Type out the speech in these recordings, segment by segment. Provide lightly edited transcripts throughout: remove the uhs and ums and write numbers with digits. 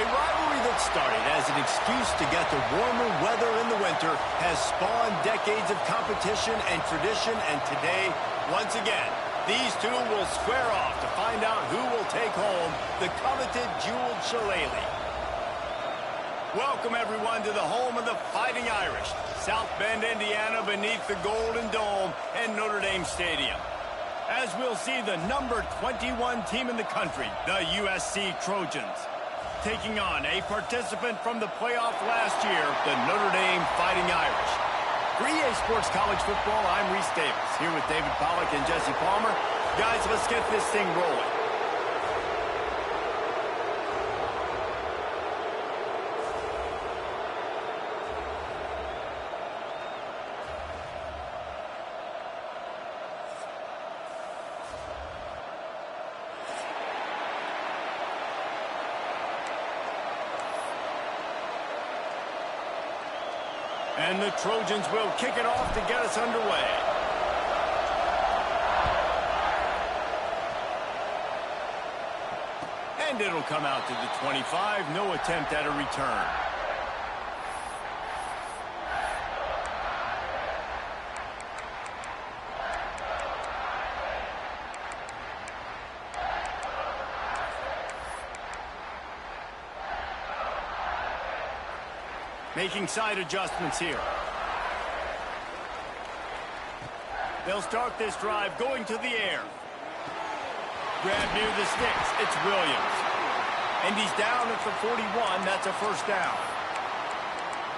A rivalry that started as an excuse to get the warmer weather in the winter has spawned decades of competition and tradition, and today, once again, these two will square off to find out who will take home the coveted jeweled shillelagh. Welcome, everyone, to the home of the Fighting Irish, South Bend, Indiana, beneath the Golden Dome and Notre Dame Stadium. As we'll see the number 21 team in the country, the USC Trojans, taking on a participant from the playoff last year, the Notre Dame Fighting Irish. For EA Sports College Football, I'm Reese Davis, here with David Pollack and Jesse Palmer. Guys, let's get this thing rolling. And the Trojans will kick it off to get us underway. And it'll come out to the 25. No attempt at a return. Making side adjustments here. They'll start this drive going to the air. Grab near the sticks. It's Williams. And he's down at the 41. That's a first down.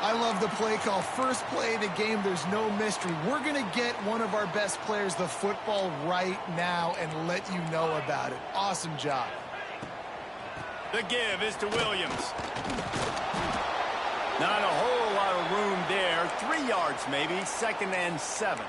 I love the play call. First play of the game, there's no mystery. We're going to get one of our best players the football right now and let you know about it. Awesome job. The give is to Williams. Not a whole lot of room there. 3 yards maybe, 2nd and 7.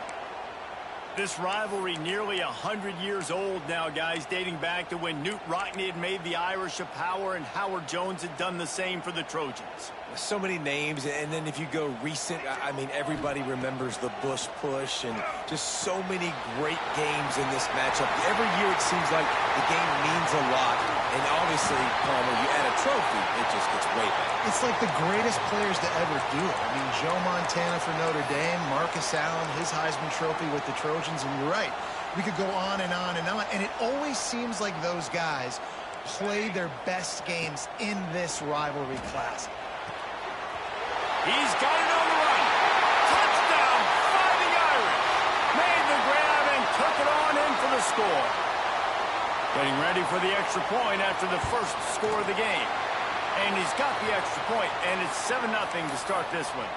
This rivalry nearly 100 years old now, guys, dating back to when Newt Rockne had made the Irish a power and Howard Jones had done the same for the Trojans. So many names, and then if you go recent, I mean, everybody remembers the Bush push and just so many great games in this matchup. Every year it seems like the game means a lot, and obviously, Palmer, you add a trophy, it just gets way better. It's like the greatest players to ever do it. I mean, Joe Montana for Notre Dame, Marcus Allen, his Heisman Trophy with the Trojans, and you're right. We could go on and on and on, and it always seems like those guys play their best games in this rivalry class. He's got it on the run. Touchdown, Fighting Irish. Made the grab and took it on in for the score. Getting ready for the extra point after the first score of the game. And he's got the extra point, and it's 7-0 to start this one.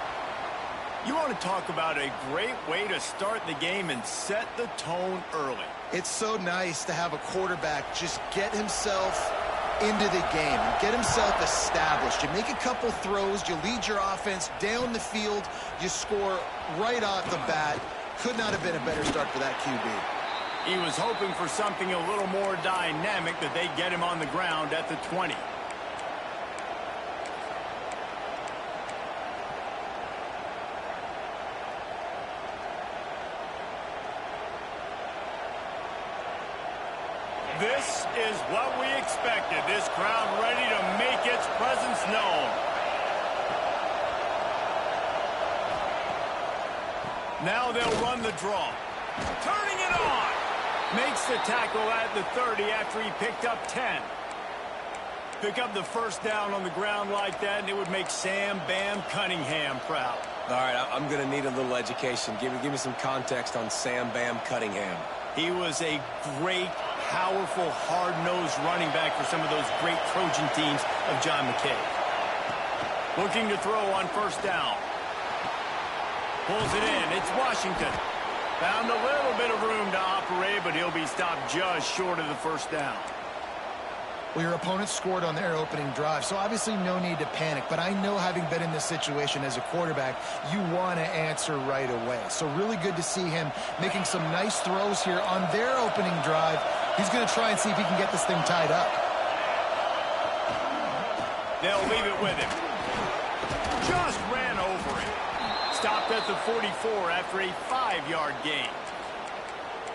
You want to talk about a great way to start the game and set the tone early. It's so nice to have a quarterback just get himself into the game, get himself established. You make a couple throws, you lead your offense down the field, you score right off the bat. Could not have been a better start for that QB. He was hoping for something a little more dynamic, that they'd get him on the ground at the 20. This is what we expected. This crowd ready to make its presence known. Now they'll run the draw. Turning it on. Makes the tackle at the 30 after he picked up 10. Pick up the first down on the ground like that, and it would make Sam Bam Cunningham proud. All right, I'm going to need a little education. Give me some context on Sam Bam Cunningham. He was a great, powerful, hard-nosed running back for some of those great Trojan teams of John McKay. Looking to throw on first down. Pulls it in. It's Washington. Found a little bit of room to operate, but he'll be stopped just short of the first down. Well, your opponent scored on their opening drive, so obviously no need to panic. But I know, having been in this situation as a quarterback, you want to answer right away. So really good to see him making some nice throws here on their opening drive. He's going to try and see if he can get this thing tied up. They'll leave it with him. Just ran over him. Stopped at the 44 after a 5-yard gain.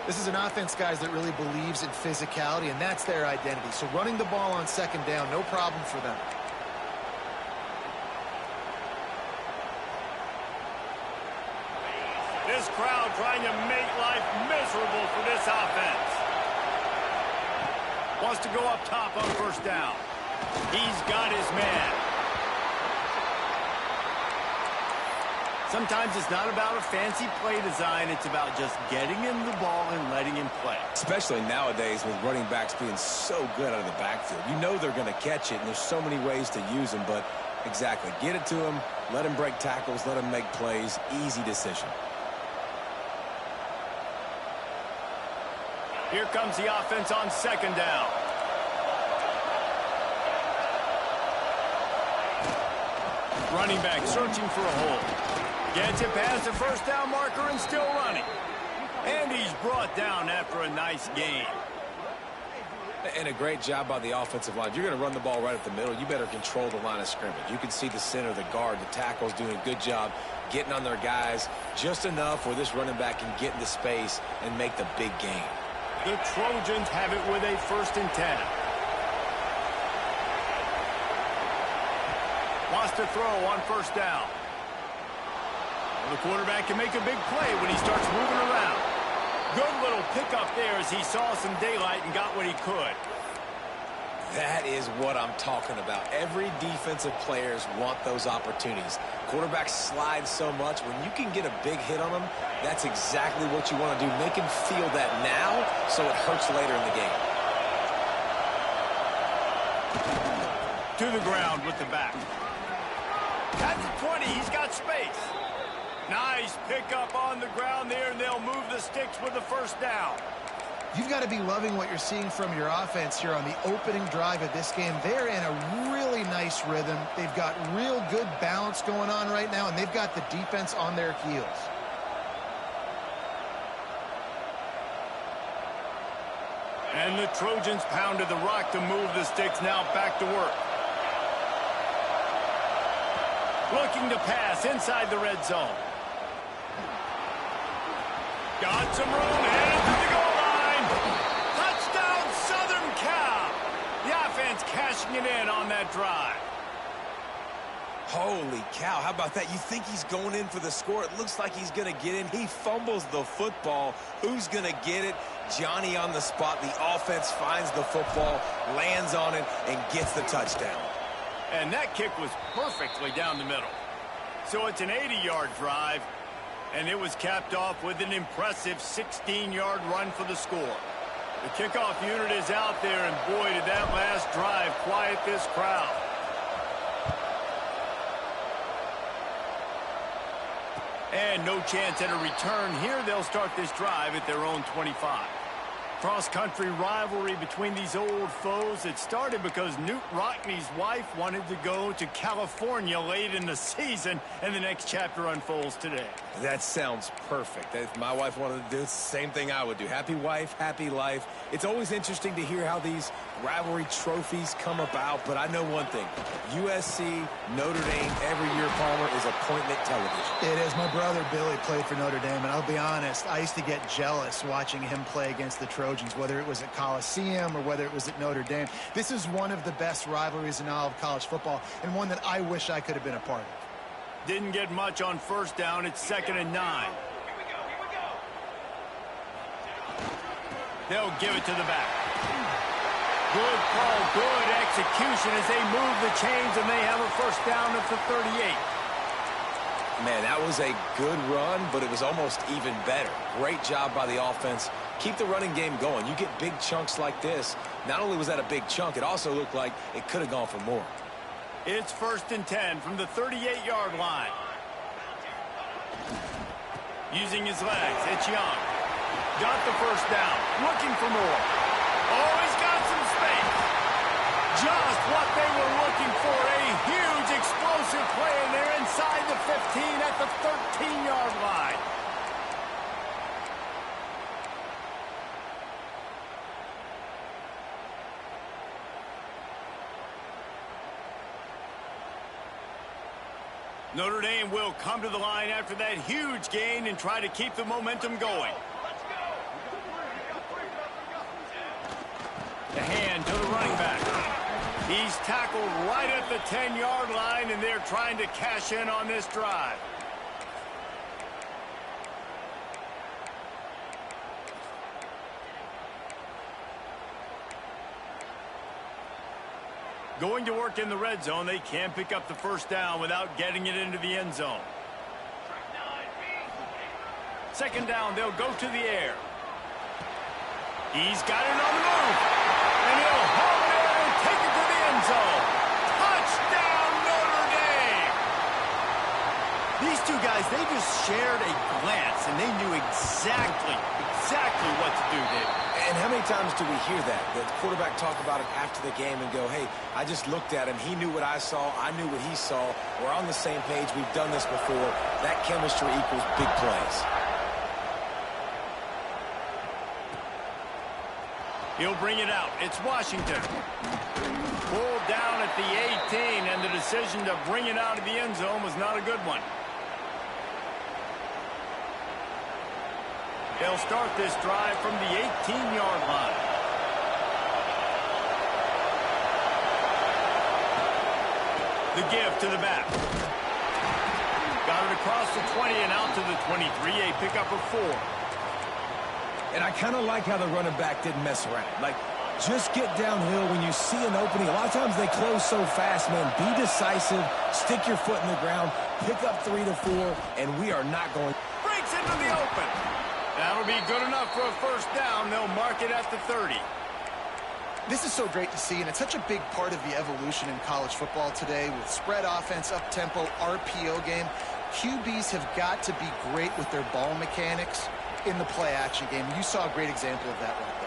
This is an offense, guys, that really believes in physicality, and that's their identity. So running the ball on second down, no problem for them. crowd trying to make life miserable for this offense. Wants to go up top on first down. He's got his man. Sometimes it's not about a fancy play design. It's about just getting him the ball and letting him play. Especially nowadays with running backs being so good out of the backfield. You know they're going to catch it, and there's so many ways to use them. But exactly, get it to him, let him break tackles, let him make plays. Easy decision. Here comes the offense on second down. Running back searching for a hole. Gets it past the first down marker and still running. And he's brought down after a nice gain. And a great job by the offensive line. If you're going to run the ball right up the middle, you better control the line of scrimmage. You can see the center, the guard, the tackles doing a good job getting on their guys just enough where this running back can get into space and make the big gain. The Trojans have it with a 1st and 10. Wants to throw on first down. The quarterback can make a big play when he starts moving around. Good little pickup there as he saw some daylight and got what he could. That is what I'm talking about. Every defensive players want those opportunities. Quarterbacks slide so much. When you can get a big hit on them, that's exactly what you want to do. Make him feel that now so it hurts later in the game. To the ground with the back. At the 20, he's got space. Nice pickup on the ground there, and they'll move the sticks with the first down. You've got to be loving what you're seeing from your offense here on the opening drive of this game. They're in a really nice rhythm. They've got real good balance going on right now, and they've got the defense on their heels. And the Trojans pounded the rock to move the sticks. Now back to work. Looking to pass inside the red zone. Got some room, headed to the goal line. Touchdown, Southern Cal. The offense cashing it in on that drive. Holy cow, how about that? You think he's going in for the score. It looks like he's going to get in. He fumbles the football. Who's going to get it? Johnny on the spot. The offense finds the football, lands on it, and gets the touchdown. And that kick was perfectly down the middle. So it's an 80-yard drive, and it was capped off with an impressive 16-yard run for the score. The kickoff unit is out there, and boy, did that last drive quiet this crowd. And no chance at a return here. They'll start this drive at their own 25. Cross-country rivalry between these old foes. It started because Newt Rockney's wife wanted to go to California late in the season, and the next chapter unfolds today. That sounds perfect. If my wife wanted to do the same thing I would do. Happy wife, happy life. It's always interesting to hear how these rivalry trophies come about, but I know one thing. USC, Notre Dame, every year, Palmer, is appointment television. It is. My brother Billy played for Notre Dame, and I'll be honest, I used to get jealous watching him play against the Trojans, whether it was at Coliseum or whether it was at Notre Dame. This is one of the best rivalries in all of college football, and one that I wish I could have been a part of. Didn't get much on first down. It's 2nd and 9. They'll give it to the back. Good call, good execution as they move the chains, and they have a first down at the 38. Man, that was a good run, but it was almost even better. Great job by the offense. Keep the running game going. You get big chunks like this. Not only was that a big chunk, it also looked like it could have gone for more. It's 1st and 10 from the 38-yard line. Using his legs, it's Young. Got the first down, looking for more. Oh, he's got some space. Just what they were looking for, a huge explosive play, and they're inside the 15 at the 13-yard line. Notre Dame will come to the line after that huge gain and try to keep the momentum going. The hand to the running back. He's tackled right at the 10-yard line, and they're trying to cash in on this drive. Going to work in the red zone. They can pick up the first down without getting it into the end zone. Second down, they'll go to the air. He's got it on the move. And he'll haul it in and take it to the end zone. Touchdown, Notre Dame! These two guys, they just shared a glance, and they knew exactly what to do, David. And how many times do we hear that? The quarterback talk about it after the game and go, hey, I just looked at him. He knew what I saw. I knew what he saw. We're on the same page. We've done this before. That chemistry equals big plays. He'll bring it out. It's Washington. Pulled down at the 18, and the decision to bring it out of the end zone was not a good one. They'll start this drive from the 18-yard line. The give to the back. Got it across the 20 and out to the 23, a pickup of 4. And I kind of like how the running back didn't mess around. Like, just get downhill when you see an opening. A lot of times they close so fast, man. Be decisive, stick your foot in the ground, pick up 3 to 4, and we are not going. Breaks into the open. That'll be good enough for a first down. They'll mark it at the 30. This is so great to see, and it's such a big part of the evolution in college football today with spread offense, up-tempo, RPO game. QBs have got to be great with their ball mechanics in the play-action game. You saw a great example of that right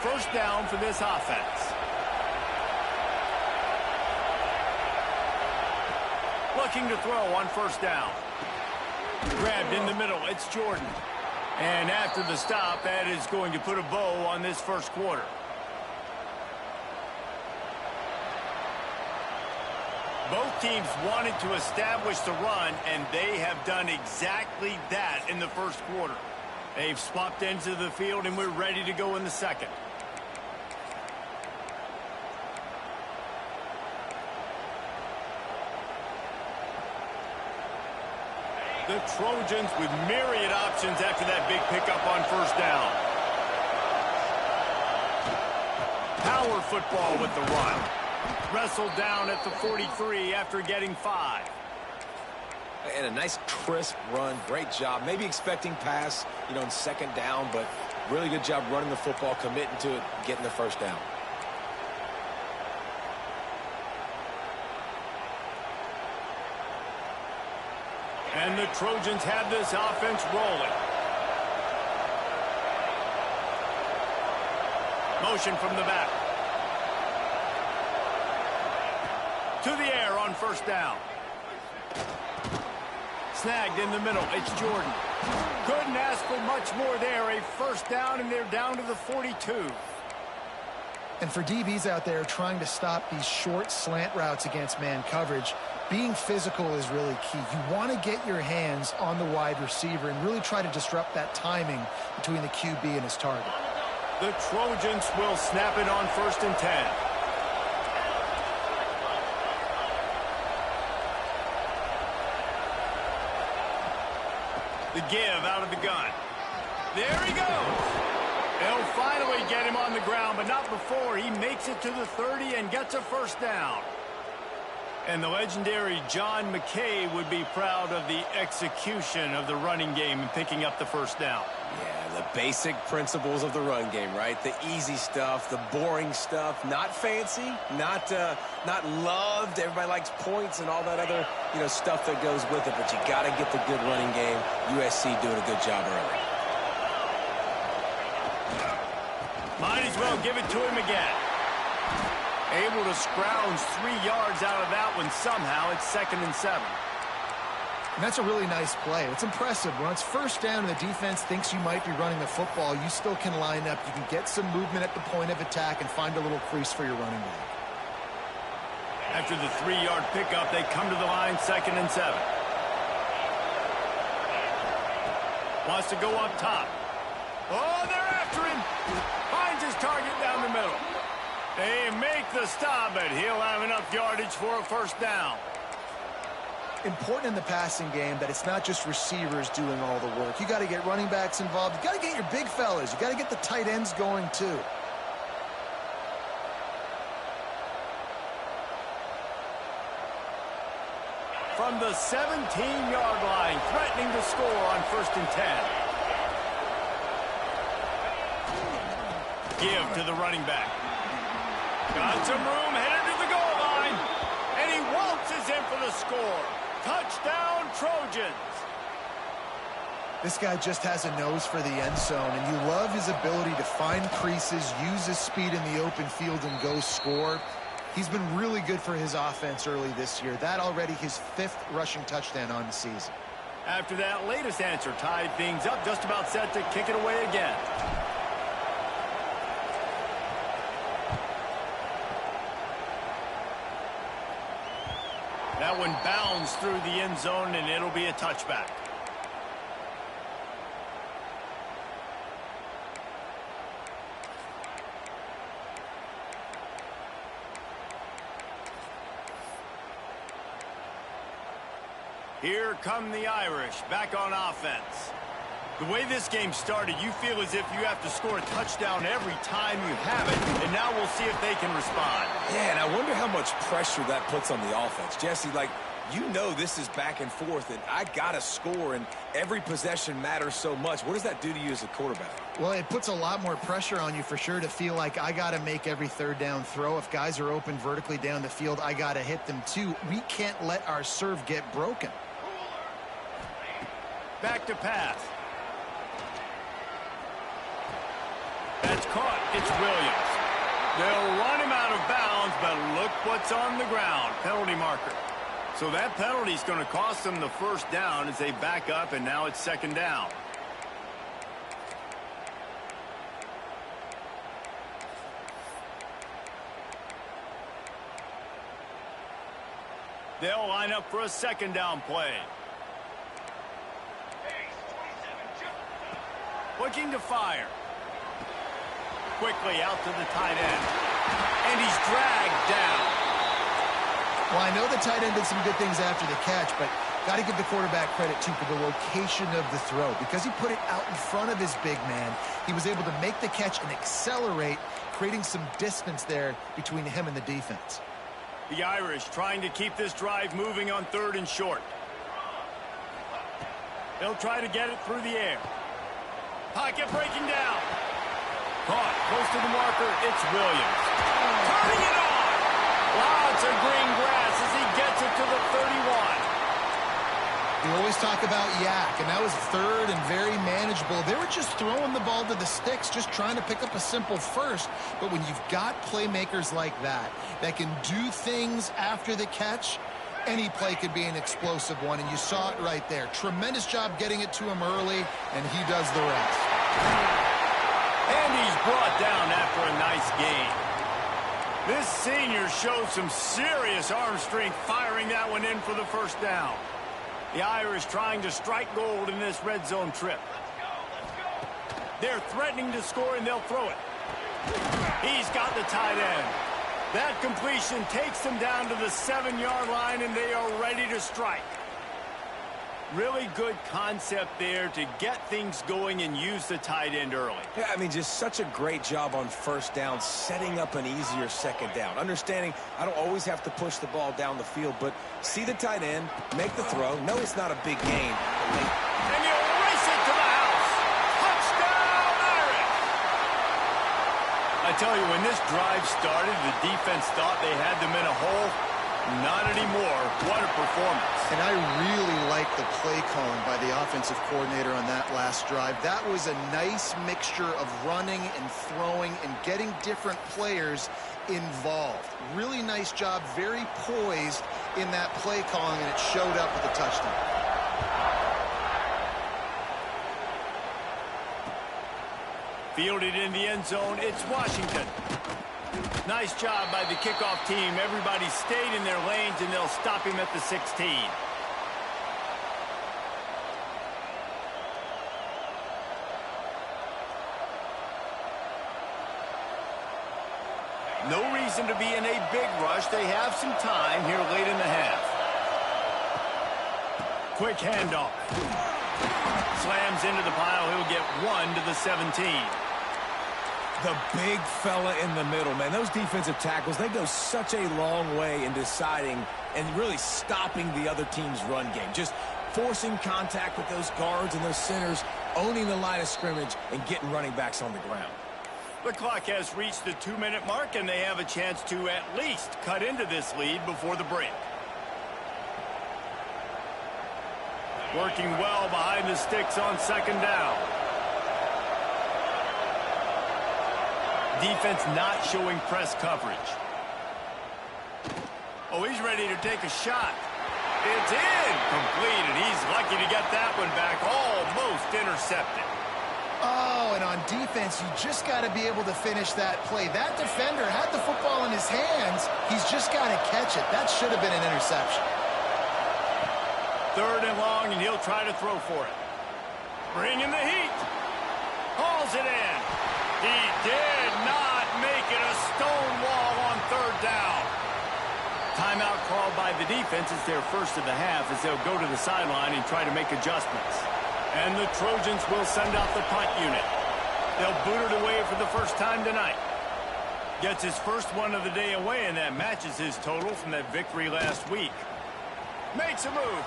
there. First down for this offense. Looking to throw on first down. Grabbed in the middle. It's Jordan. And after the stop, that is going to put a bow on this first quarter. Both teams wanted to establish the run, and they have done exactly that in the first quarter. They've swapped ends of the field, and we're ready to go in the second. The Trojans with myriad options after that big pickup on first down. Power football with the run. Wrestled down at the 43 after getting 5. And a nice crisp run. Great job. Maybe expecting pass, in second down, but really good job running the football, committing to it, getting the first down. And the Trojans have this offense rolling. Motion from the back. To the air on first down. Snagged in the middle. It's Jordan. Couldn't ask for much more there. A first down, and they're down to the 42. And for DBs out there trying to stop these short slant routes against man coverage, being physical is really key. You want to get your hands on the wide receiver and really try to disrupt that timing between the QB and his target. The Trojans will snap it on 1st and 10. The give out of the gun. There he goes. They'll finally get him on the ground, but not before he makes it to the 30 and gets a first down. And the legendary John McKay would be proud of the execution of the running game and picking up the first down. Yeah, the basic principles of the run game, right? The easy stuff, the boring stuff, not fancy, not loved. Everybody likes points and all that other, stuff that goes with it, but you got to get the good running game. USC doing a good job early. Might as well give it to him again. Able to scrounge 3 yards out of that one somehow. It's 2nd and 7. And that's a really nice play. It's impressive. When it's first down and the defense thinks you might be running the football, you still can line up. You can get some movement at the point of attack and find a little crease for your running back. After the 3-yard pickup, they come to the line, 2nd and 7. Wants to go up top. Oh, they're after him. Finds his target down the middle. They make the stop, but he'll have enough yardage for a first down. Important in the passing game that it's not just receivers doing all the work. You got to get running backs involved. You got to get your big fellas. You got to get the tight ends going too. from the 17-yard line, threatening to score on 1st and 10. Give to the running back. Got some room, headed to the goal line. And he waltzes in for the score. Touchdown, Trojans. This guy just has a nose for the end zone, and you love his ability to find creases, use his speed in the open field, and go score. He's been really good for his offense early this year. That already his 5th rushing touchdown on the season. After that latest answer tied things up, just about set to kick it away again. That one bounds through the end zone, and it'll be a touchback. Here come the Irish, back on offense. The way this game started, you feel as if you have to score a touchdown every time you have it, and now we'll see if they can respond. Yeah, and I wonder how much pressure that puts on the offense. Jesse, like, you know this is back and forth, and I got to score, and every possession matters so much. What does that do to you as a quarterback? Well, it puts a lot more pressure on you for sure to feel like I got to make every 3rd down throw. If guys are open vertically down the field, I got to hit them too. We can't let our serve get broken. Back to pass. That's caught. It's Williams. They'll run him out of bounds, but look what's on the ground. Penalty marker. So that penalty's going to cost them the 1st down as they back up, and now it's 2nd down. They'll line up for a 2nd down play. Looking to fire. Quickly out to the tight end. And he's dragged down. Well, I know the tight end did some good things after the catch, but got to give the quarterback credit, too, for the location of the throw. Because he put it out in front of his big man, he was able to make the catch and accelerate, creating some distance there between him and the defense. The Irish trying to keep this drive moving on 3rd and short. They'll try to get it through the air. Pocket breaking down. Caught close to the marker. It's Williams. Turning it on. Lots of green grass as he gets it to the 31. We always talk about yak, and that was 3rd and very manageable. They were just throwing the ball to the sticks, just trying to pick up a simple 1st. But when you've got playmakers like that can do things after the catch, any play could be an explosive one, and you saw it right there. Tremendous job getting it to him early, and he does the rest. And he's brought down after a nice gain. This senior showed some serious arm strength firing that one in for the 1st down. The Irish trying to strike gold in this red zone trip. They're threatening to score, and they'll throw it. He's got the tight end. That completion takes them down to the 7-yard line, and they are ready to strike. Really good concept there to get things going and use the tight end early. Yeah, I mean, just such a great job on 1st down, setting up an easier 2nd down. Understanding I don't always have to push the ball down the field, but see the tight end, make the throw. No, it's not a big gain. And he'll race it to the house. Touchdown, Irish! I tell you, when this drive started, the defense thought they had them in a hole. Not anymore. What a performance. And I really like the play calling by the offensive coordinator on that last drive. That was a nice mixture of running and throwing and getting different players involved. Really nice job, very poised in that play calling, and it showed up with a touchdown. Fielded in the end zone, it's Washington. Nice job by the kickoff team. Everybody stayed in their lanes, and they'll stop him at the 16. No reason to be in a big rush. They have some time here late in the half. Quick handoff. Slams into the pile. He'll get 1 to the 17. The big fella in the middle, man. Those defensive tackles, they go such a long way in deciding and really stopping the other team's run game. Just forcing contact with those guards and those centers, owning the line of scrimmage, and getting running backs on the ground. The clock has reached the 2-minute mark, and they have a chance to at least cut into this lead before the break. Working well behind the sticks on second down. Defense not showing press coverage. Oh, he's ready to take a shot. It's incomplete, and he's lucky to get that one back, almost intercepted. Oh, and on defense, you just got to be able to finish that play. That defender had the football in his hands. He's just got to catch it. That should have been an interception. 3rd and long, and he'll try to throw for it. Bringing the heat. Hauls it in. He did not make it a stone wall on 3rd down. Timeout called by the defense. It's their first of the half as they'll go to the sideline and try to make adjustments. And the Trojans will send out the punt unit. They'll boot it away for the first time tonight. Gets his first one of the day away, and that matches his total from that victory last week. Makes a move.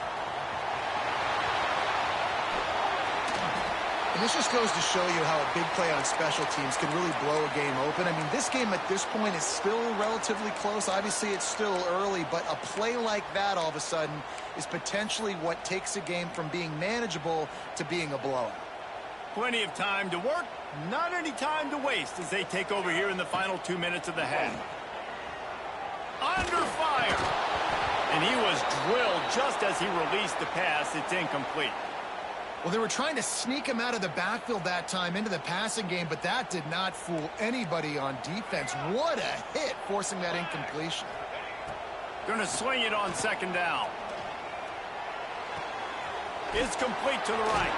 And this just goes to show you how a big play on special teams can really blow a game open. I mean, this game at this point is still relatively close. Obviously, it's still early, but a play like that all of a sudden is potentially what takes a game from being manageable to being a blowout. Plenty of time to work, not any time to waste as they take over here in the final 2 minutes of the half. Under fire. And he was drilled just as he released the pass. It's incomplete. Well, they were trying to sneak him out of the backfield that time into the passing game, but that did not fool anybody on defense. What a hit, forcing that incompletion. Going to swing it on second down. It's complete to the right.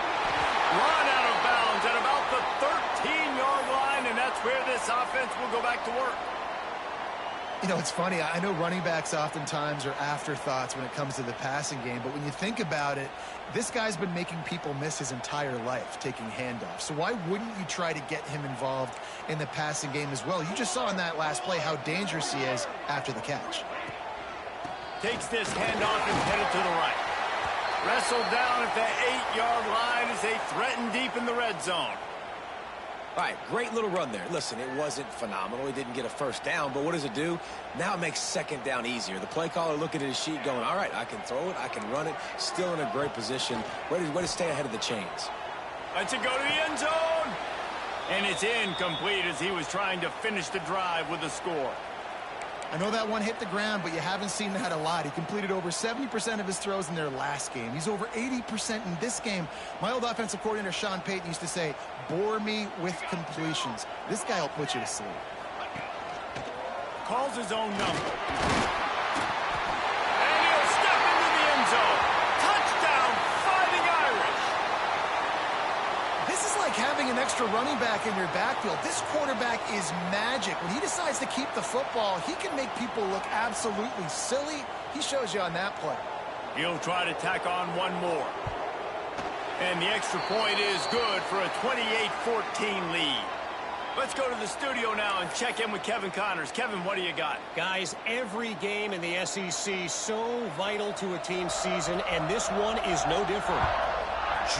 Run out of bounds at about the 13-yard line, and that's where this offense will go back to work. You know, it's funny. I know running backs oftentimes are afterthoughts when it comes to the passing game, but when you think about it, this guy's been making people miss his entire life taking handoffs. So why wouldn't you try to get him involved in the passing game as well? You just saw in that last play how dangerous he is after the catch. Takes this handoff and headed to the right. Wrestled down at the 8-yard line as they threaten deep in the red zone. All right, great little run there. Listen, it wasn't phenomenal. He didn't get a first down, but what does it do? Now it makes second down easier. The play caller looking at his sheet going, all right, I can throw it, I can run it, still in a great position, ready to stay ahead of the chains. Lets it go to the end zone. And it's incomplete as he was trying to finish the drive with a score. I know that one hit the ground, but you haven't seen that a lot. He completed over 70% of his throws in their last game. He's over 80% in this game. My old offensive coordinator, Sean Payton, used to say, bore me with completions. This guy will put you to sleep. Calls his own number. And he'll step into the end zone. Touchdown, Fighting Irish. This is like having an extra running back in your backfield. This quarterback is magic. When he decides to keep the football, he can make people look absolutely silly. He shows you on that play. He'll try to tack on one more. And the extra point is good for a 28-14 lead. Let's go to the studio now and check in with Kevin Connors. Kevin, what do you got? Guys, every game in the SEC so vital to a team's season, and this one is no different.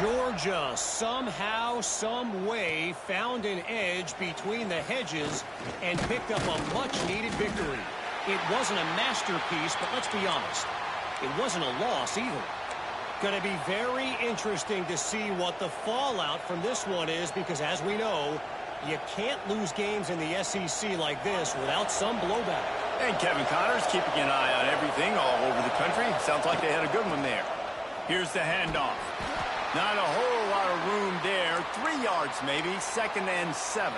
Georgia somehow, some way found an edge between the hedges and picked up a much-needed victory. It wasn't a masterpiece, but let's be honest, it wasn't a loss either. Going to be very interesting to see what the fallout from this one is, because as we know, you can't lose games in the SEC like this without some blowback. And Kevin Connors keeping an eye on everything all over the country. Sounds like they had a good one there. Here's the handoff. Not a whole lot of room there. 3 yards maybe, 2nd and 7.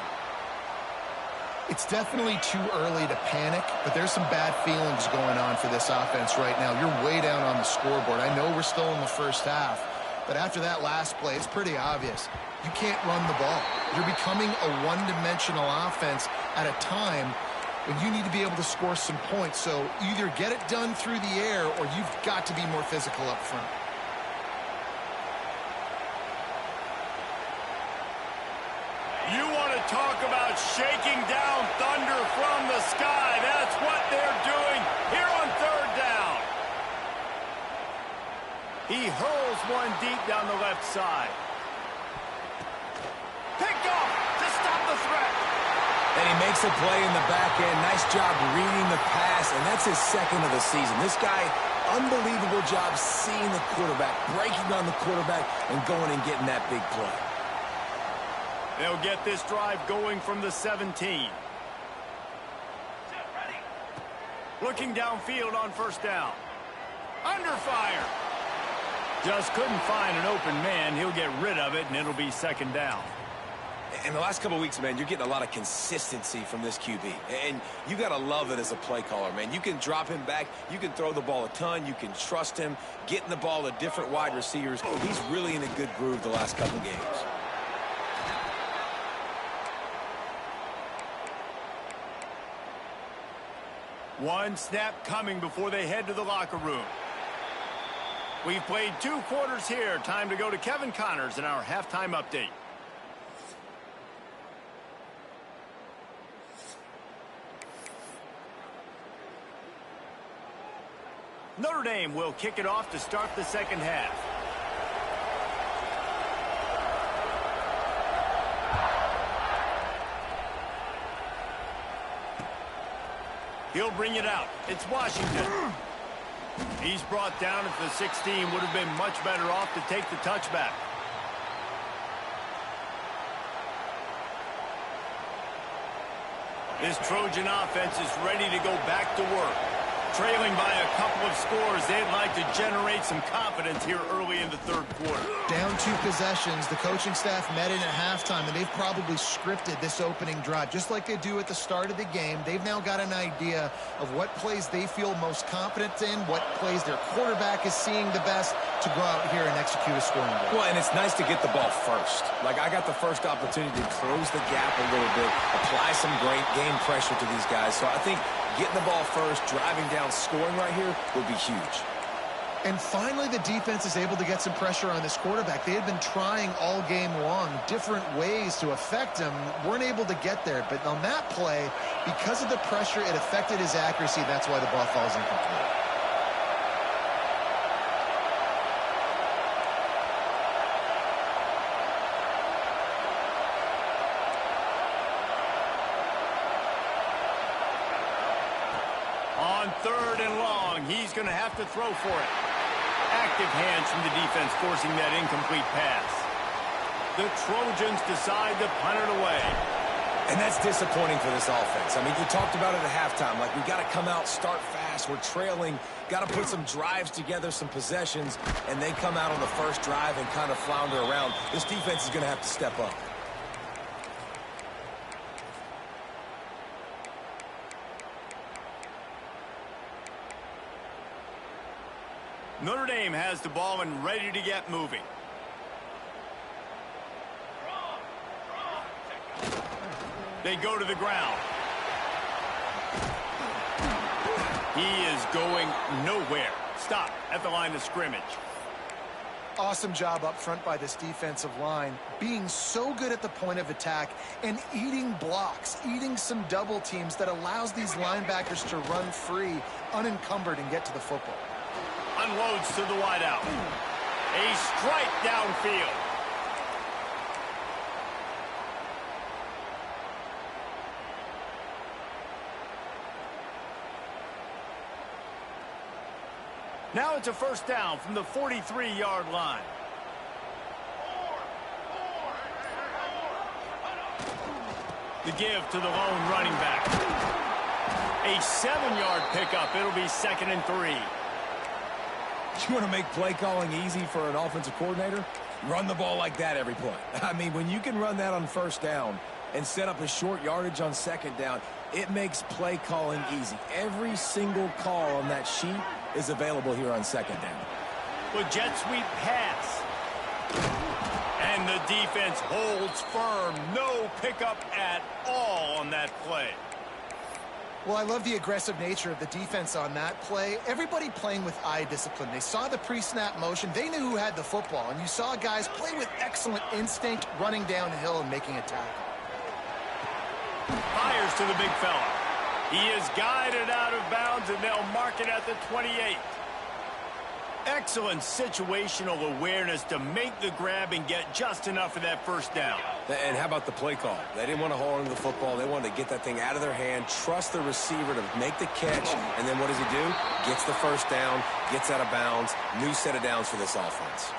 It's definitely too early to panic, but there's some bad feelings going on for this offense right now. You're way down on the scoreboard. I know we're still in the first half, but after that last play, it's pretty obvious. You can't run the ball. You're becoming a one-dimensional offense at a time when you need to be able to score some points. So either get it done through the air or you've got to be more physical up front. You want to talk about shaking down thunder from the sky. That's what they're doing here on third down. He hurls one deep down the left side. Picked off to stop the threat. And he makes a play in the back end. Nice job reading the pass, and that's his second of the season. This guy, unbelievable job seeing the quarterback, breaking on the quarterback, and going and getting that big play. They'll get this drive going from the 17. Looking downfield on first down. Under fire. Just couldn't find an open man. He'll get rid of it, and it'll be second down. In the last couple of weeks, man, you're getting a lot of consistency from this QB. And you got to love it as a play caller, man. You can drop him back. You can throw the ball a ton. You can trust him. Getting the ball to different wide receivers. He's really in a good groove the last couple games. One snap coming before they head to the locker room. We've played 2 quarters here. Time to go to Kevin Connors in our halftime update. Notre Dame will kick it off to start the second half. He'll bring it out. It's Washington. He's brought down at the 16. Would have been much better off to take the touchback. This Trojan offense is ready to go back to work. Trailing by a couple of scores, they'd like to generate some confidence here early in the third quarter. Down 2 possessions, the coaching staff met in at halftime, and they've probably scripted this opening drive. Just like they do at the start of the game, they've now got an idea of what plays they feel most confident in, what plays their quarterback is seeing the best to go out here and execute a scoring goal. Well, and it's nice to get the ball first. Like, I got the first opportunity to close the gap a little bit, apply some great game pressure to these guys. So I think getting the ball first, driving down, scoring right here would be huge. And finally, the defense is able to get some pressure on this quarterback. They had been trying all game long different ways to affect him, weren't able to get there. But on that play, because of the pressure, it affected his accuracy. That's why the ball falls incomplete. On third and long, he's going to have to throw for it. Active hands from the defense forcing that incomplete pass. The Trojans decide to punt it away. And that's disappointing for this offense. I mean, you talked about it at halftime. Like, we got to come out, start fast. We're trailing. Got to put some drives together, some possessions. And they come out on the first drive and kind of flounder around. This defense is going to have to step up. Notre Dame has the ball and ready to get moving. They go to the ground. He is going nowhere. Stop at the line of scrimmage. Awesome job up front by this defensive line, being so good at the point of attack and eating blocks, eating some double teams that allows these linebackers to run free, unencumbered, and get to the football. Unloads to the wideout. A strike downfield. Now it's a first down from the 43-yard line. The give to the lone running back. A 7-yard pickup. It'll be 2nd and 3. You want to make play calling easy for an offensive coordinator? Run the ball like that every play. I mean, when you can run that on first down and set up a short yardage on second down, it makes play calling easy. Every single call on that sheet is available here on second down. The jet sweep pass. And the defense holds firm. No pickup at all on that play. Well, I love the aggressive nature of the defense on that play. Everybody playing with eye discipline. They saw the pre-snap motion. They knew who had the football. And you saw guys play with excellent instinct, running downhill and making a tackle. Fires to the big fella. He is guided out of bounds, and they'll mark it at the 28. Excellent situational awareness to make the grab and get just enough of that first down. And how about the play call? They didn't want to hold on to the football. They wanted to get that thing out of their hand, trust the receiver to make the catch, and then what does he do? Gets the first down, gets out of bounds, new set of downs for this offense.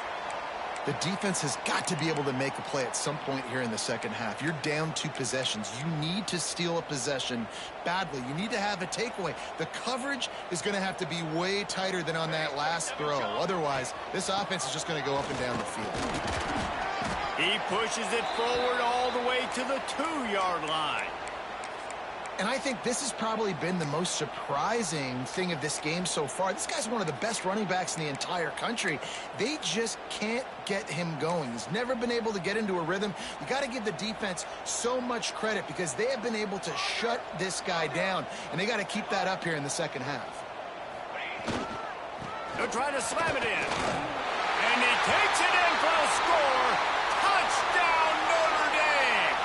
The defense has got to be able to make a play at some point here in the second half. You're down 2 possessions. You need to steal a possession badly. You need to have a takeaway. The coverage is going to have to be way tighter than on that last throw. Otherwise, this offense is just going to go up and down the field. He pushes it forward all the way to the 2-yard line. And I think this has probably been the most surprising thing of this game so far. This guy's one of the best running backs in the entire country. They just can't get him going. He's never been able to get into a rhythm. You got to give the defense so much credit because they have been able to shut this guy down, and they got to keep that up here in the second half. They're trying to slam it in. And he takes it in for the score. Touchdown, Notre Dame!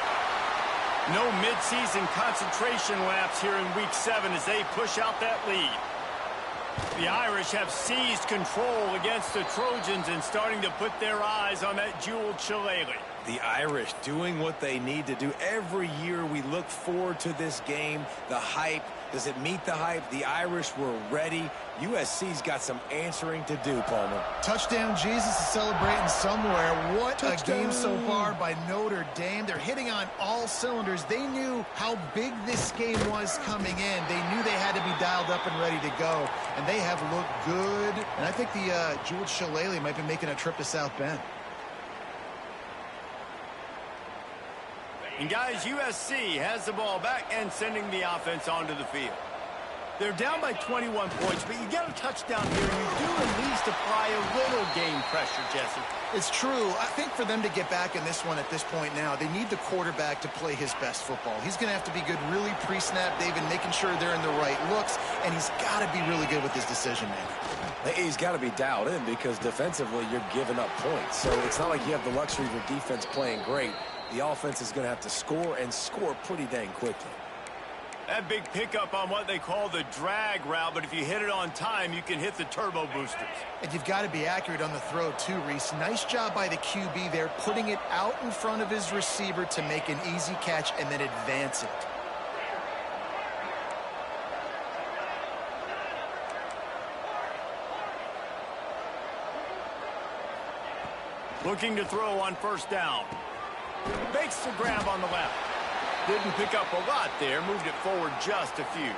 No midseason concentration laps here in Week 7 as they push out that lead. The Irish have seized control against the Trojans and starting to put their eyes on that jeweled shillelagh. The Irish doing what they need to do. Every year we look forward to this game. The hype, does it meet the hype? The Irish were ready. USC's got some answering to do, Palmer. Touchdown, Jesus is celebrating somewhere. What a game so far by Notre Dame. They're hitting on all cylinders. They knew how big this game was coming in. They knew they had to be dialed up and ready to go, and they have looked good. And I think the jeweled shillelagh might be making a trip to South Bend. And guys, USC has the ball back and sending the offense onto the field. They're down by 21 points, but you get a touchdown here, and you do at least apply a little game pressure, Jesse. It's true. I think for them to get back in this one at this point now, they need the quarterback to play his best football. He's going to have to be good really pre-snap, David, making sure they're in the right looks, and he's got to be really good with his decision-making. He's got to be dialed in because defensively you're giving up points. So it's not like you have the luxury of your defense playing great. The offense is going to have to score and score pretty dang quickly. That big pickup on what they call the drag route, but if you hit it on time, you can hit the turbo boosters. And you've got to be accurate on the throw too, Reese. Nice job by the QB there, putting it out in front of his receiver to make an easy catch and then advance it. Looking to throw on first down. Makes the grab on the left. Didn't pick up a lot there, moved it forward just a few.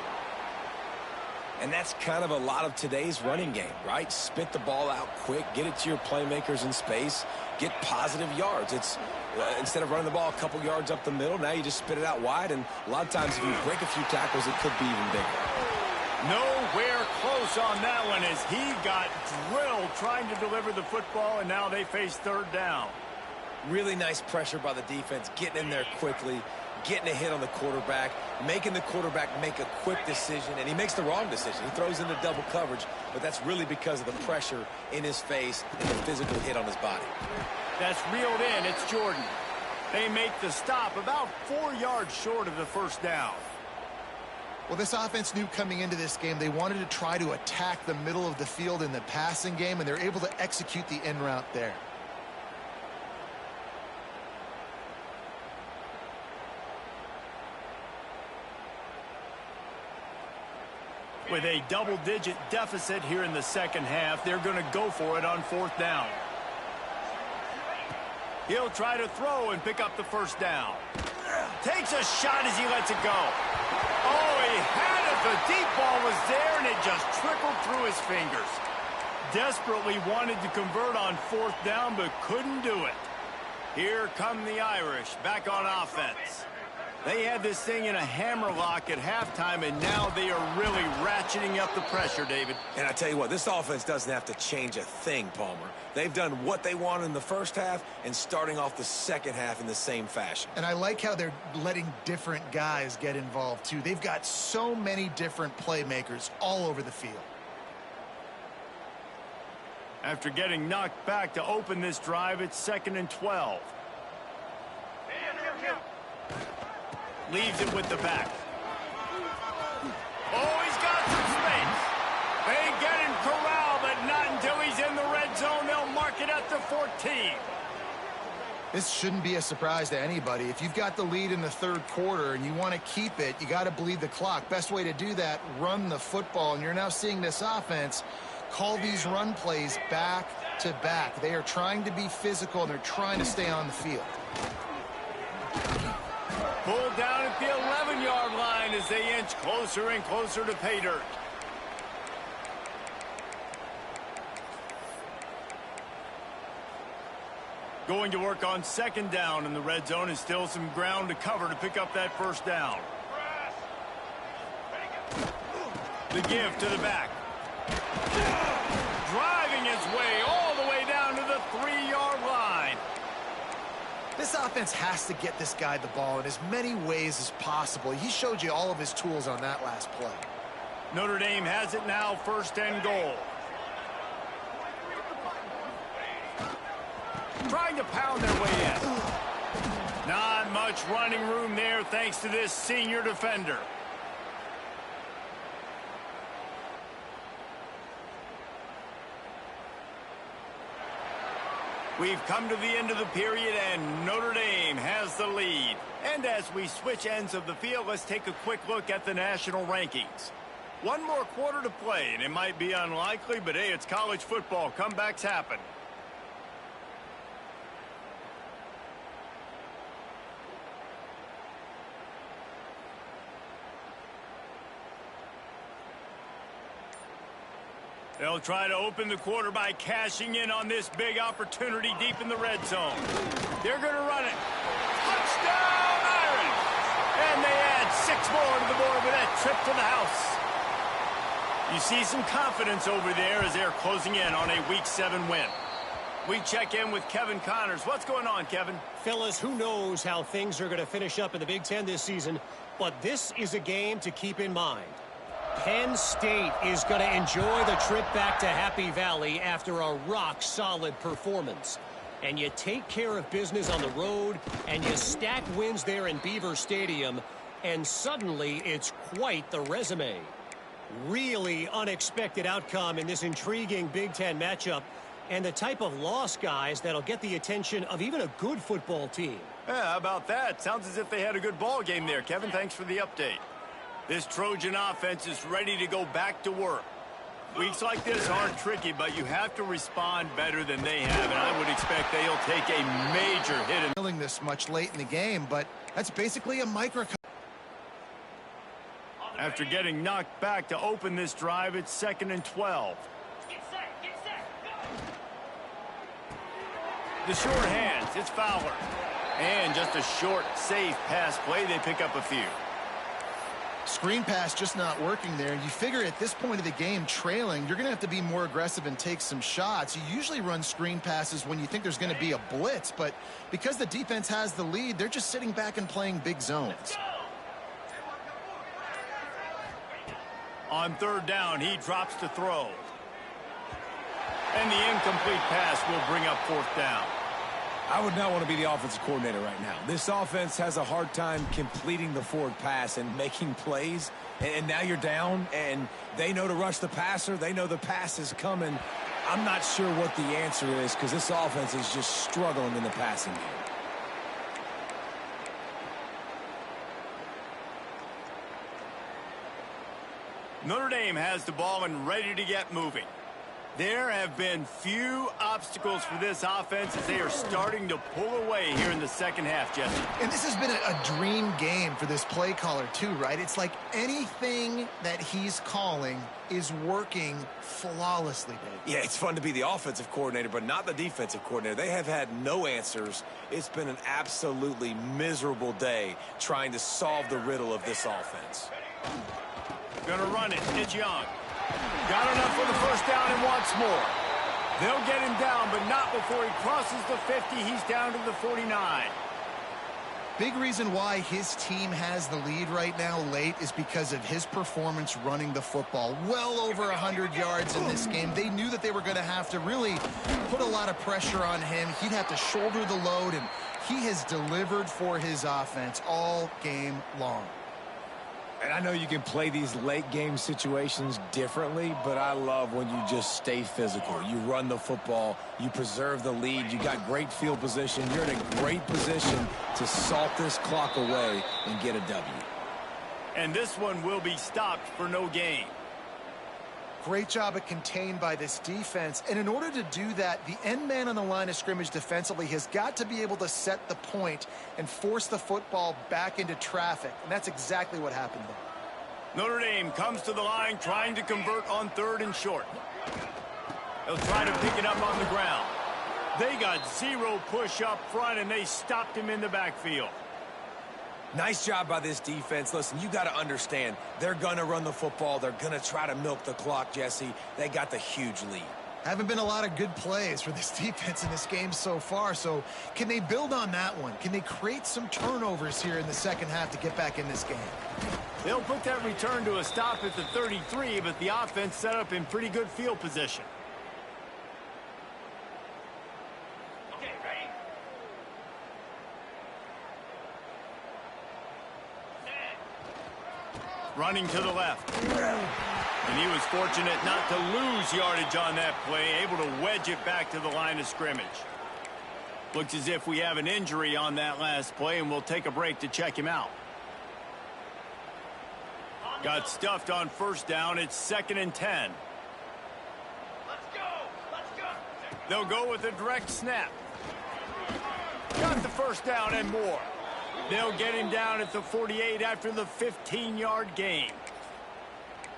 And that's kind of a lot of today's running game, right? Spit the ball out quick, get it to your playmakers in space, get positive yards. It's instead of running the ball a couple yards up the middle, now you just spit it out wide, and a lot of times if you break a few tackles, it could be even bigger. Nowhere close on that one as he got drilled trying to deliver the football, and now they face third down. Really nice pressure by the defense, getting in there quickly, getting a hit on the quarterback, making the quarterback make a quick decision, and he makes the wrong decision. He throws into double coverage, but that's really because of the pressure in his face and the physical hit on his body. That's reeled in. It's Jordan. They make the stop about 4 yards short of the first down. Well, this offense knew coming into this game they wanted to try to attack the middle of the field in the passing game, and they're able to execute the in route there. With a double-digit deficit here in the second half, they're going to go for it on fourth down. He'll try to throw and pick up the first down. Takes a shot as he lets it go. Oh, he had it. The deep ball was there, and it just trickled through his fingers. Desperately wanted to convert on fourth down, but couldn't do it. Here come the Irish back on offense. They had this thing in a hammerlock at halftime, and now they are really ratcheting up the pressure, David. And I tell you what, this offense doesn't have to change a thing, Palmer. They've done what they wanted in the first half and starting off the second half in the same fashion. And I like how they're letting different guys get involved, too. They've got so many different playmakers all over the field. After getting knocked back to open this drive, it's 2nd and 12. Leaves it with the back. Oh, he's got some space. They get him corralled, but not until he's in the red zone. They'll mark it at the 14. This shouldn't be a surprise to anybody. If you've got the lead in the third quarter and you want to keep it, you got to bleed the clock. Best way to do that, run the football. And you're now seeing this offense call these run plays back to back. They are trying to be physical, and they're trying to stay on the field. Pulled down at the 11-yard line as they inch closer and closer to pay dirt. Going to work on second down in the red zone, and still some ground to cover to pick up that first down. The give to the back. Driving his way all the way down to the 3-yard line. This offense has to get this guy the ball in as many ways as possible. He showed you all of his tools on that last play. Notre Dame has it now, first and goal. Trying to pound their way in. Not much running room there thanks to this senior defender. We've come to the end of the period, and Notre Dame has the lead. And as we switch ends of the field, let's take a quick look at the national rankings. One more quarter to play, and it might be unlikely, but hey, it's college football. Comebacks happen. They'll try to open the quarter by cashing in on this big opportunity deep in the red zone. They're going to run it. Touchdown, Irish! And they add 6 more to the board with that trip to the house. You see some confidence over there as they're closing in on a Week 7 win. We check in with Kevin Connors. What's going on, Kevin? Fellas, who knows how things are going to finish up in the Big Ten this season, but this is a game to keep in mind. Penn State is going to enjoy the trip back to Happy Valley after a rock-solid performance. And you take care of business on the road, and you stack wins there in Beaver Stadium, and suddenly it's quite the resume. Really unexpected outcome in this intriguing Big Ten matchup, and the type of loss, guys, that'll get the attention of even a good football team. Yeah, how about that? Sounds as if they had a good ball game there, Kevin. Thanks for the update. This Trojan offense is ready to go back to work. Weeks like this aren't tricky, but you have to respond better than they have, and I would expect they'll take a major hit. Feeling this much late in the game, but that's basically a microcosm. After getting knocked back to open this drive, it's 2nd and 12. Get set, go! The short hands, it's Fowler. And just a short, safe pass play, they pick up a few. Screen pass just not working there. You figure at this point of the game, trailing, you're going to have to be more aggressive and take some shots. You usually run screen passes when you think there's going to be a blitz, but because the defense has the lead, they're just sitting back and playing big zones. On 3rd down, he drops to throw. And the incomplete pass will bring up 4th down. I would not want to be the offensive coordinator right now. This offense has a hard time completing the forward pass and making plays. And now you're down, and they know to rush the passer. They know the pass is coming. I'm not sure what the answer is because this offense is just struggling in the passing game. Notre Dame has the ball and ready to get moving. There have been few obstacles for this offense as they are starting to pull away here in the second half, Jesse. And this has been a dream game for this play caller too, right? It's like anything that he's calling is working flawlessly, Dave. Yeah, it's fun to be the offensive coordinator, but not the defensive coordinator. They have had no answers. It's been an absolutely miserable day trying to solve the riddle of this offense. Gonna run it. It's Young. Got enough for the first down and wants more. They'll get him down, but not before he crosses the 50. He's down to the 49. Big reason why his team has the lead right now late is because of his performance running the football. Well over 100 yards in this game. They knew that they were going to have to really put a lot of pressure on him. He'd have to shoulder the load, and He has delivered for his offense all game long. And I know you can play these late game situations differently, but I love when you just stay physical. You run the football, you preserve the lead, you got great field position, you're in a great position to salt this clock away and get a W. And this one will be stopped for no gain. Great job at contained by this defense. And in order to do that, the end man on the line of scrimmage defensively has got to be able to set the point and force the football back into traffic. And that's exactly what happened there. Notre Dame comes to the line trying to convert on 3rd and short. They'll try to pick it up on the ground. They got 0 push up front, and they stopped him in the backfield. Nice job by this defense. Listen, you got to understand, they're going to run the football. They're going to try to milk the clock, Jesse. They got the huge lead. Haven't been a lot of good plays for this defense in this game so far, so can they build on that one? Can they create some turnovers here in the second half to get back in this game? They'll put that return to a stop at the 33, but the offense set up in pretty good field position. Okay, ready? Running to the left. And he was fortunate not to lose yardage on that play, able to wedge it back to the line of scrimmage. Looks as if we have an injury on that last play, and we'll take a break to check him out. Got stuffed on 1st down. It's 2nd and 10. Let's go! Let's go! They'll go with a direct snap. Got the 1st down and more. They'll get him down at the 48 after the 15-yard gain.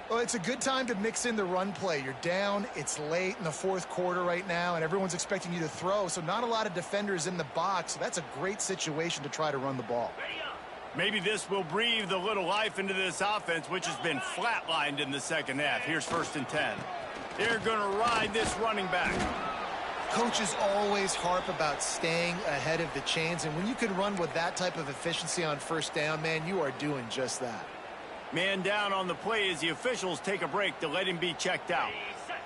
Well, it's a good time to mix in the run play. You're down, it's late in the 4th quarter right now, and everyone's expecting you to throw, so not a lot of defenders in the box. So that's a great situation to try to run the ball. Ready up! Maybe this will breathe a little life into this offense, which has been flatlined in the second half. Here's 1st and 10. They're going to ride this running back. Coaches always harp about staying ahead of the chains, and when you can run with that type of efficiency on 1st down, man, you are doing just that. Man down on the play as the officials take a break to let him be checked out.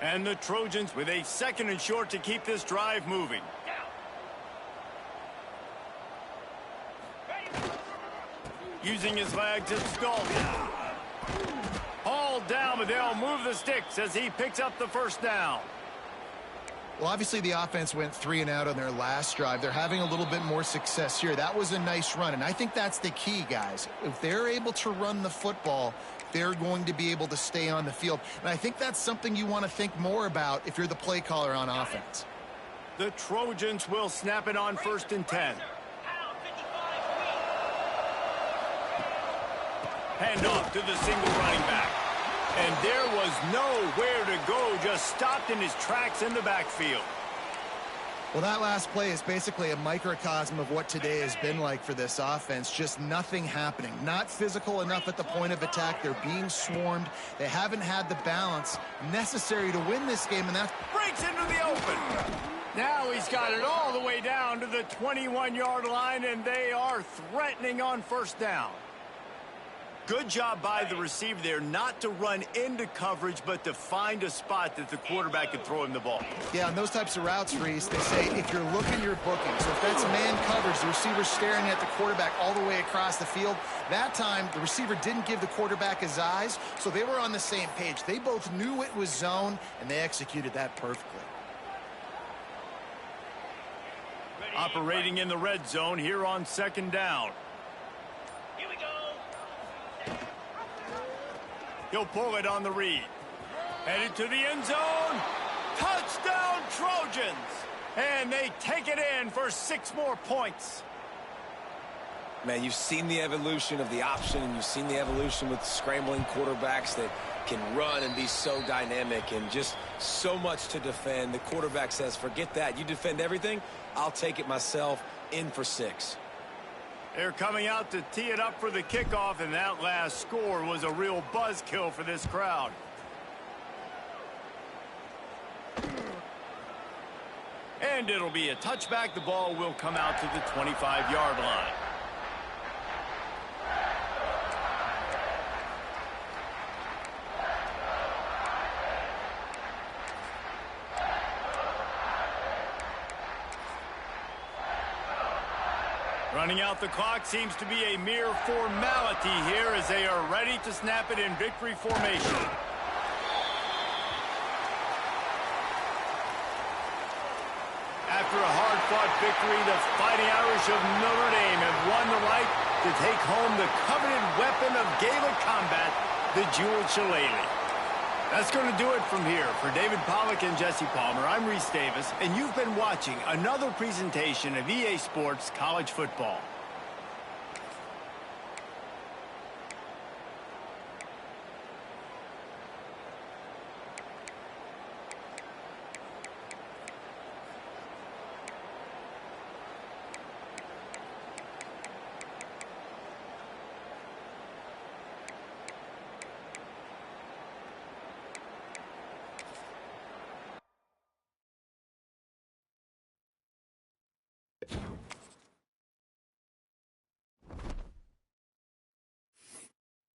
And the Trojans with a 2nd and short to keep this drive moving. Using his legs, it's Dalton. Hauled down, but they'll move the sticks as he picks up the 1st down. Well, obviously the offense went 3 and out on their last drive. They're having a little bit more success here. That was a nice run, and I think that's the key, guys. If they're able to run the football, they're going to be able to stay on the field. And I think that's something you want to think more about if you're the play caller on offense. The Trojans will snap it on 1st and 10. Hand off to the single running back. And there was nowhere to go, just stopped in his tracks in the backfield. Well, that last play is basically a microcosm of what today has been like for this offense. Just nothing happening. Not physical enough at the point of attack. They're being swarmed. They haven't had the balance necessary to win this game, and that Breaks into the open. Now he's got it all the way down to the 21-yard line, and they are threatening on 1st down. Good job by the receiver there not to run into coverage, but to find a spot that the quarterback could throw him the ball. Yeah, on those types of routes, Reese, they say if you're looking, you're booking. So if that's man coverage, the receiver's staring at the quarterback all the way across the field. That time, the receiver didn't give the quarterback his eyes, so they were on the same page. They both knew it was zone, and they executed that perfectly. Operating in the red zone here on 2nd down. Here we go! He'll pull it on the read. Headed to the end zone. Touchdown, Trojans! And they take it in for 6 more points. Man, you've seen the evolution of the option, and you've seen the evolution with scrambling quarterbacks that can run and be so dynamic and just so much to defend. The quarterback says, forget that. You defend everything, I'll take it myself. In for 6. They're coming out to tee it up for the kickoff, and that last score was a real buzzkill for this crowd. And it'll be a touchback. The ball will come out to the 25-yard line. Running out the clock seems to be a mere formality here as they are ready to snap it in victory formation. After a hard-fought victory, the Fighting Irish of Notre Dame have won the right to take home the coveted weapon of Gaelic combat, the jeweled shillelagh. That's going to do it from here. For David Pollack and Jesse Palmer, I'm Reese Davis, and you've been watching another presentation of EA Sports College Football.